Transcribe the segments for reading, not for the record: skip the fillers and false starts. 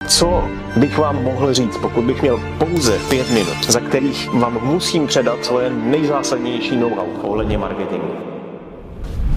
Co bych vám mohl říct, pokud bych měl pouze 5 minut, za kterých vám musím předat svoje nejzásadnější know-how ohledně marketingu?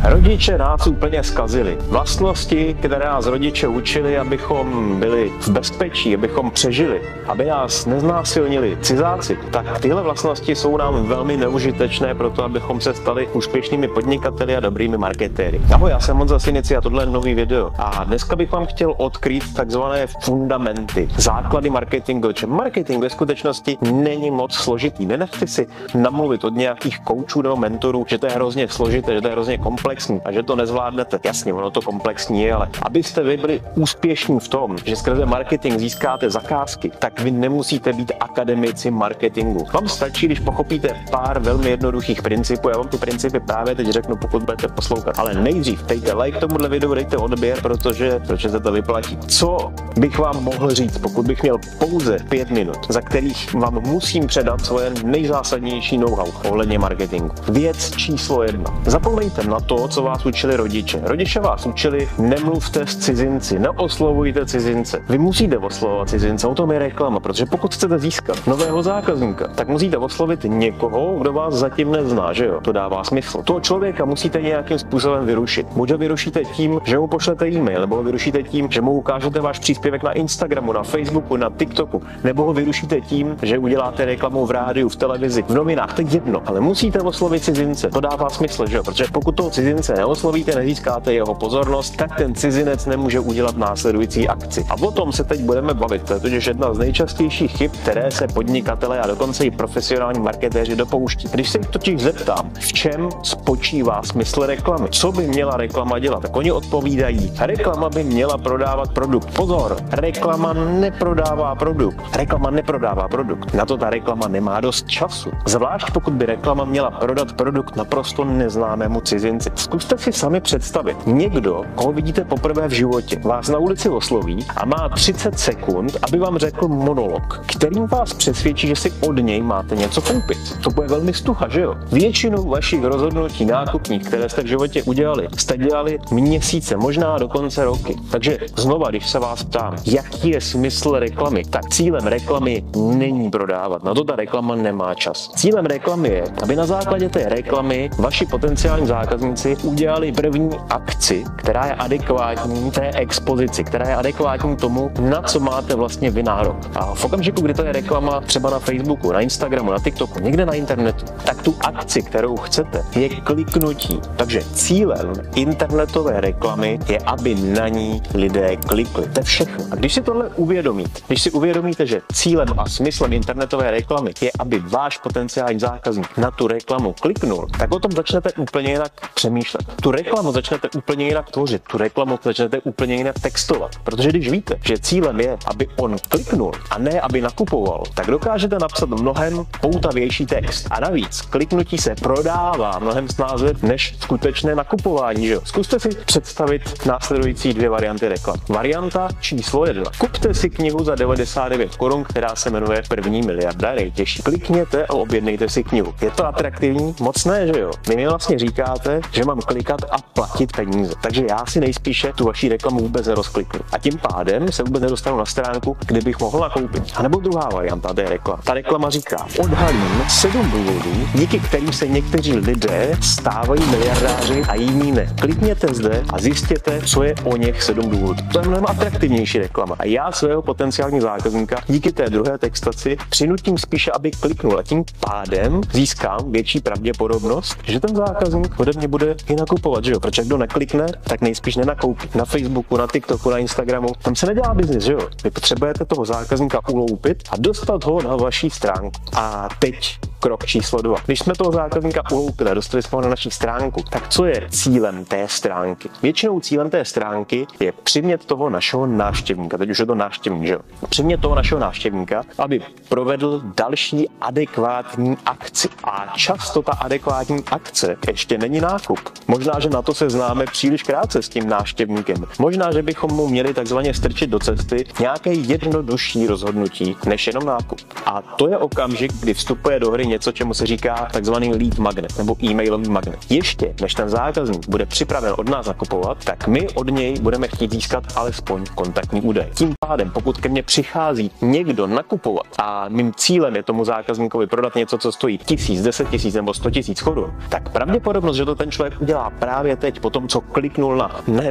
Rodiče nás úplně zkazili. Vlastnosti, které nás rodiče učili, abychom byli v bezpečí, abychom přežili, aby nás neznásilnili cizáci, tak tyhle vlastnosti jsou nám velmi neužitečné pro to, abychom se stali úspěšnými podnikateli a dobrými marketéry. Ahoj, já jsem Honza Sinici a tohle je nový video. A dneska bych vám chtěl odkrýt takzvané fundamenty, základy marketingu. Marketing ve skutečnosti není moc složitý. Nenechte si namluvit od nějakých koučů nebo mentorů, že to je hrozně složité, že to je hrozně komplexní a že to nezvládnete. Jasně, ono to komplexní je, ale abyste vy byli úspěšní v tom, že skrze marketing získáte zakázky, tak vy nemusíte být akademici marketingu. Vám stačí, když pochopíte pár velmi jednoduchých principů. Já vám ty principy právě teď řeknu, pokud budete poslouchat. Ale nejdřív dejte like tomuhle videu, dejte odběr, protože se to vyplatí. Co bych vám mohl říct, pokud bych měl pouze 5 minut, za kterých vám musím předat svoje nejzásadnější know-how ohledně marketingu? Věc číslo 1. Zapomeňte na to, co vás učili rodiče. Rodiče vás učili, nemluvte s cizinci, neoslovujte cizince. Vy musíte oslovovat cizince, o tom je reklama, protože pokud chcete získat nového zákazníka, tak musíte oslovit někoho, kdo vás zatím nezná, že jo? To dává smysl. Toho člověka musíte nějakým způsobem vyrušit. Buď ho vyrušíte tím, že mu pošlete e-mail, nebo ho vyrušíte tím, že mu ukážete váš příspěvek na Instagramu, na Facebooku, na TikToku, nebo ho vyrušíte tím, že uděláte reklamu v rádiu, v televizi, v novinách, to je jedno, ale musíte oslovit cizince. To dává smysl, že jo? Protože pokud toho cizince neoslovíte, nezískáte jeho pozornost, tak ten cizinec nemůže udělat následující akci. A o tom se teď budeme bavit. To je totiž jedna z nejčastějších chyb, které se podnikatelé a dokonce i profesionální marketéři dopouští. Když se jich totiž zeptám, v čem spočívá smysl reklamy, co by měla reklama dělat, tak oni odpovídají, reklama by měla prodávat produkt. Pozor, reklama neprodává produkt. Reklama neprodává produkt. Na to ta reklama nemá dost času. Zvlášť pokud by reklama měla prodat produkt naprosto neznámému cizinci. Zkuste si sami představit, někdo, koho vidíte poprvé v životě, vás na ulici osloví a má 30 sekund, aby vám řekl monolog, kterým vás přesvědčí, že si od něj máte něco koupit. To bude velmi stuha, že jo? Většinu vašich rozhodnutí nákupních, které jste v životě udělali, jste dělali měsíce, možná dokonce roky. Takže znova, když se vás ptám, jaký je smysl reklamy, tak cílem reklamy není prodávat. Na to ta reklama nemá čas. Cílem reklamy je, aby na základě té reklamy vaši potenciální zákazníci udělali první akci, která je adekvátní té expozici, která je adekvátní tomu, na co máte vlastně vy nárok. A v okamžiku, kdy to je reklama třeba na Facebooku, na Instagramu, na TikToku, někde na internetu, tak tu akci, kterou chcete, je kliknutí. Takže cílem internetové reklamy je, aby na ní lidé klikli. To je všechno. A když si tohle uvědomíte, když si uvědomíte, že cílem a smyslem internetové reklamy je, aby váš potenciální zákazník na tu reklamu kliknul, tak o tom začnete úplně jinak přemýšlet. Tu reklamu začnete úplně jinak tvořit, tu reklamu začnete úplně jinak textovat. Protože když víte, že cílem je, aby on kliknul a ne, aby nakupoval, tak dokážete napsat mnohem poutavější text. A navíc kliknutí se prodává mnohem snáze než skutečné nakupování. Že jo? Zkuste si představit následující 2 varianty reklam. Varianta číslo 1. Kupte si knihu za 99 korun, která se jmenuje První miliarda, nejtěžší. Klikněte a objednejte si knihu. Je to atraktivní? Moc ne, že jo? Vy mi vlastně říkáte, že mám klikat a platit peníze. Takže já si nejspíše tu vaši reklamu vůbec nerozkliknu. A tím pádem se vůbec nedostanu na stránku, kde bych mohl nakoupit. A nebo druhá varianta té reklamy. Ta reklama říká, odhalím 7 důvodů, díky kterým se někteří lidé stávají miliardáři a jiní ne. Klikněte zde a zjistěte, co je o něch 7 důvodů. To je mnohem atraktivnější reklama. A já svého potenciálního zákazníka díky té druhé textaci přinutím spíše, aby kliknul. A tím pádem získám větší pravděpodobnost, že ten zákazník ode mě bude i nakupovat, že jo? Protože kdo neklikne, tak nejspíš nenakoupí. Na Facebooku, na TikToku, na Instagramu, tam se nedělá biznis, že jo? Vy potřebujete toho zákazníka uloupit a dostat ho na vaší stránku. A teď krok číslo 2. Když jsme toho zákazníka uloupili a dostali jsme ho na naší stránku, tak co je cílem té stránky? Většinou cílem té stránky je přimět toho našeho návštěvníka, teď už je to návštěvník, že jo? Přimět toho našeho návštěvníka, aby provedl další adekvátní akci. A často ta adekvátní akce ještě není nákup. Možná, že na to se známe příliš krátce s tím návštěvníkem. Možná, že bychom mu měli takzvaně strčit do cesty nějaké jednodušší rozhodnutí než jenom nákup. A to je okamžik, kdy vstupuje do hry něco, čemu se říká takzvaný lead magnet nebo e-mailový magnet. Ještě než ten zákazník bude připraven od nás nakupovat, tak my od něj budeme chtít získat alespoň kontaktní údaje. Tím pádem, pokud ke mně přichází někdo nakupovat a mým cílem je tomu zákazníkovi prodat něco, co stojí 1000, 10 000 nebo 100 000 korun, tak pravděpodobnost, že to ten člověk udělá právě teď, po tom, co kliknul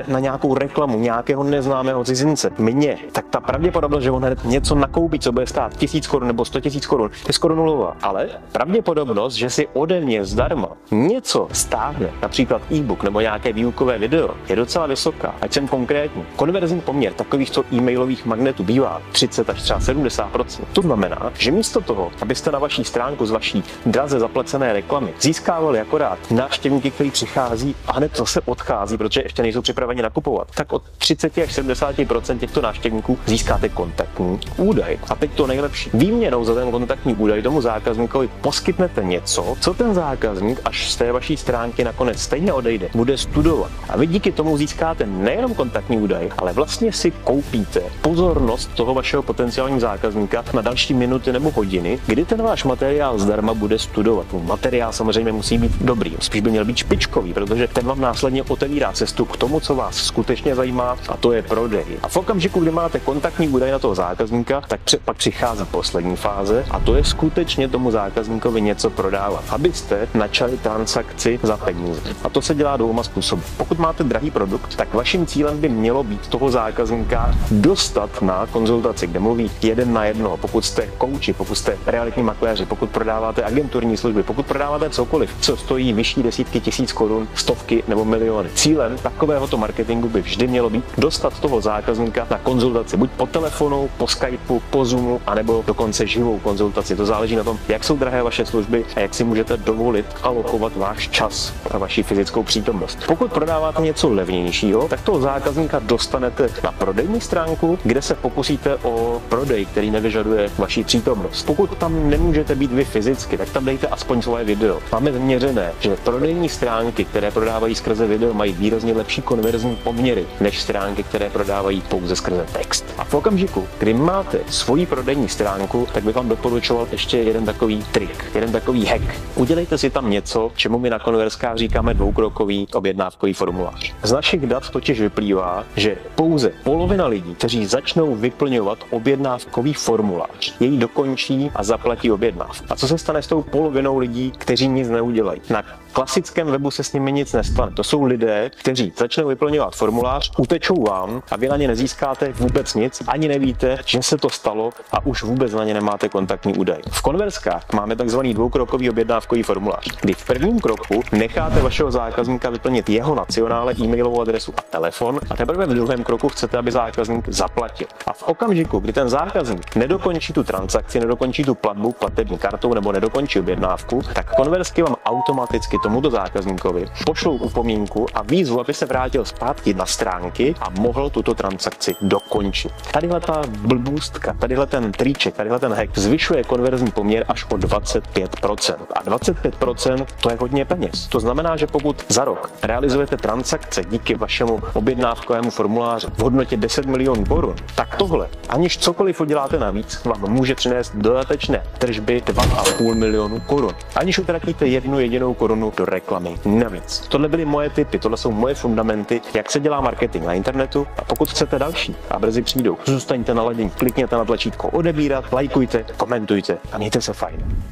na nějakou reklamu nějakého neznámého cizince, mě, tak ta pravděpodobnost, že on něco nakoupí, co bude stát 1000 korun nebo 100 000 korun, je skoro nulová. Ale pravděpodobnost, že si ode mě zdarma něco stáhne, například e-book nebo nějaké výukové video, je docela vysoká. Ať jsem konkrétní. Konverzní poměr takovýchto e-mailových magnetů bývá 30 až třeba 70%. To znamená, že místo toho, abyste na vaší stránku z vaší draze zaplacené reklamy získávali akorát návštěvníky, kteří přichází a hned zase odchází, protože ještě nejsou připraveni nakupovat, tak od 30 až 70% těchto návštěvníků získáte kontaktní údaj. A teď to nejlepší. Výměnou za ten kontaktní údaj tomu zákazníkovi poskytnete něco, co ten zákazník, až z té vaší stránky nakonec stejně odejde, bude studovat. A vy díky tomu získáte nejenom kontaktní údaj, ale vlastně si koupíte pozornost toho vašeho potenciálního zákazníka na další minuty nebo hodiny, kdy ten váš materiál zdarma bude studovat. Materiál samozřejmě musí být dobrý, spíš by měl být špičkový, protože ten vám následně otevírá cestu k tomu, co vás skutečně zajímá, a to je prodej. A v okamžiku, kdy máte kontaktní údaj na toho zákazníka, tak pak přichází poslední fáze a to je skutečně tomu zákazníkovi něco prodávat, abyste načali transakci za peníze. A to se dělá dvouma způsoby. Pokud máte drahý produkt, tak vaším cílem by mělo být toho zákazníka dostat na konzultaci, kde mluví 1 na 1. Pokud jste kouči, pokud jste realitní makléři, pokud prodáváte agenturní služby, pokud prodáváte cokoliv, co stojí vyšší desítky tisíc korun, stovky nebo miliony. Cílem takovéhoto marketingu by vždy mělo být dostat toho zákazníka na konzultaci, buď po telefonu, po Skypeu, po Zoomu, anebo dokonce živou konzultaci. To záleží na tom, jak jsou drahé vaše služby a jak si můžete dovolit alokovat váš čas a vaši fyzickou přítomnost. Pokud prodáváte něco levnějšího, tak toho zákazníka dostanete na prodejní stránku, kde se pokusíte o prodej, který nevyžaduje vaši přítomnost. Pokud tam nemůžete být vy fyzicky, tak tam dejte aspoň svoje video. Máme změřené, že prodejní stránky, které prodávají skrze video, mají výrazně lepší konverzní poměry než stránky, které prodávají pouze skrze text. A v okamžiku, kdy máte svoji prodejní stránku, tak bych vám doporučoval ještě jeden takový trik, jeden takový hack. Udělejte si tam něco, čemu my na Konverskách říkáme dvoukrokový objednávkový formulář. Z našich dat totiž vyplývá, že pouze polovina lidí, kteří začnou vyplňovat objednávkový formulář, jej dokončí a zaplatí objednávku. A co se stane s tou polovinou lidí, kteří nic neudělají? Na klasickém webu se s nimi nic nestane. To jsou lidé, kteří začnou vyplňovat formulář, utečou vám a vy na ně nezískáte vůbec nic, ani nevíte, že se to stalo a už vůbec na ně nemáte kontaktní údaj. V Konverskách máme takzvaný dvoukrokový objednávkový formulář, kdy v prvním kroku necháte vašeho zákazníka vyplnit jeho nacionále, e-mailovou adresu a telefon a teprve v druhém kroku chcete, aby zákazník zaplatil. A v okamžiku, kdy ten zákazník nedokončí tu transakci, nedokončí tu platbu platební kartou nebo nedokončí objednávku, tak Konversky vám automaticky tomuto zákazníkovi pošlou upomínku a výzvu, aby se vrátil zpátky na stránky a mohl tuto transakci dokončit. Tadyhle ta blbůstka, tadyhle ten triček, tadyhle ten hack zvyšuje konverzní poměr až o 25%. A 25% to je hodně peněz. To znamená, že pokud za rok realizujete transakce díky vašemu objednávkovému formuláři v hodnotě 10 milionů korun, tak tohle, aniž cokoliv uděláte navíc, vám může přinést dodatečné tržby 2,5 milionu korun. Aniž utratíte 1 jedinou korunu do reklamy navíc. Tohle byly moje tipy, tohle jsou moje fundamenty, jak se dělá marketing na internetu, a pokud chcete další a brzy přijdou, zůstaňte naladěni, klikněte na tlačítko odebírat, lajkujte, komentujte a mějte se fajn.